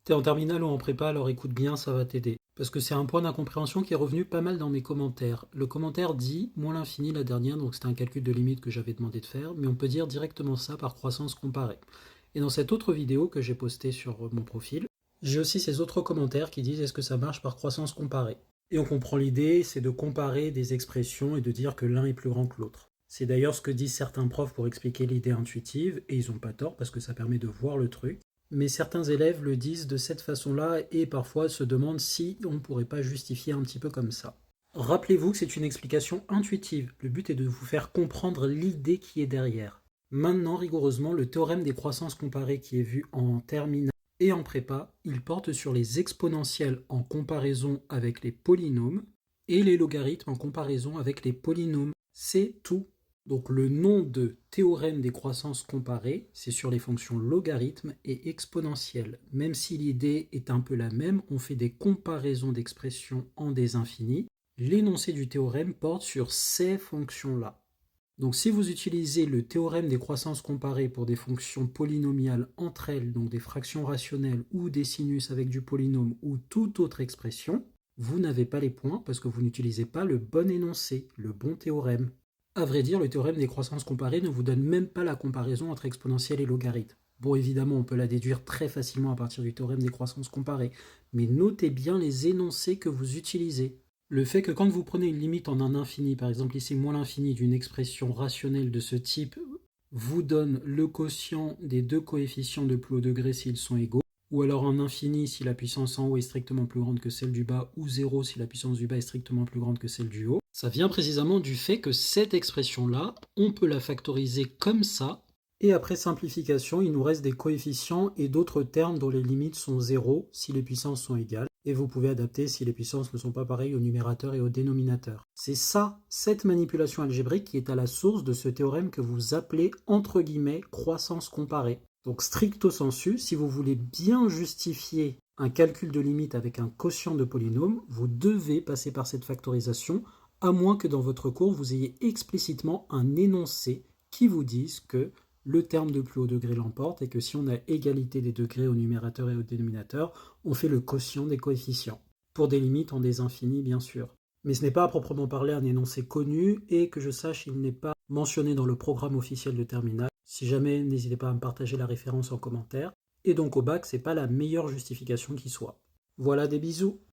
T'es en terminale ou en prépa, alors écoute bien, ça va t'aider. Parce que c'est un point d'incompréhension qui est revenu pas mal dans mes commentaires. Le commentaire dit moins l'infini la dernière, donc c'était un calcul de limite que j'avais demandé de faire, mais on peut dire directement ça par croissance comparée. Et dans cette autre vidéo que j'ai postée sur mon profil, j'ai aussi ces autres commentaires qui disent est-ce que ça marche par croissance comparée. Et on comprend l'idée, c'est de comparer des expressions et de dire que l'un est plus grand que l'autre. C'est d'ailleurs ce que disent certains profs pour expliquer l'idée intuitive, et ils n'ont pas tort parce que ça permet de voir le truc. Mais certains élèves le disent de cette façon-là et parfois se demandent si on ne pourrait pas justifier un petit peu comme ça. Rappelez-vous que c'est une explication intuitive. Le but est de vous faire comprendre l'idée qui est derrière. Maintenant, rigoureusement, le théorème des croissances comparées qui est vu en terminale et en prépa, il porte sur les exponentielles en comparaison avec les polynômes et les logarithmes en comparaison avec les polynômes. C'est tout. Donc le nom de théorème des croissances comparées, c'est sur les fonctions logarithmes et exponentielles. Même si l'idée est un peu la même, on fait des comparaisons d'expressions en des infinis. L'énoncé du théorème porte sur ces fonctions-là. Donc si vous utilisez le théorème des croissances comparées pour des fonctions polynomiales entre elles, donc des fractions rationnelles ou des sinus avec du polynôme ou toute autre expression, vous n'avez pas les points parce que vous n'utilisez pas le bon énoncé, le bon théorème. À vrai dire, le théorème des croissances comparées ne vous donne même pas la comparaison entre exponentielle et logarithme. Bon, évidemment, on peut la déduire très facilement à partir du théorème des croissances comparées, mais notez bien les énoncés que vous utilisez. Le fait que quand vous prenez une limite en un infini, par exemple ici moins l'infini d'une expression rationnelle de ce type, vous donne le quotient des deux coefficients de plus haut degré s'ils sont égaux, ou alors un infini si la puissance en haut est strictement plus grande que celle du bas, ou 0 si la puissance du bas est strictement plus grande que celle du haut, ça vient précisément du fait que cette expression-là, on peut la factoriser comme ça, et après simplification, il nous reste des coefficients et d'autres termes dont les limites sont 0 si les puissances sont égales, et vous pouvez adapter si les puissances ne sont pas pareilles au numérateur et au dénominateur. C'est ça, cette manipulation algébrique qui est à la source de ce théorème que vous appelez entre guillemets croissance comparée. Donc stricto sensu, si vous voulez bien justifier un calcul de limite avec un quotient de polynôme, vous devez passer par cette factorisation, à moins que dans votre cours vous ayez explicitement un énoncé qui vous dise que le terme de plus haut degré l'emporte et que si on a égalité des degrés au numérateur et au dénominateur, on fait le quotient des coefficients. Pour des limites en des infinis, bien sûr. Mais ce n'est pas à proprement parler un énoncé connu et que je sache, il n'est pas mentionné dans le programme officiel de terminale. Si jamais, n'hésitez pas à me partager la référence en commentaire. Et donc au bac, c'est pas la meilleure justification qui soit. Voilà, des bisous.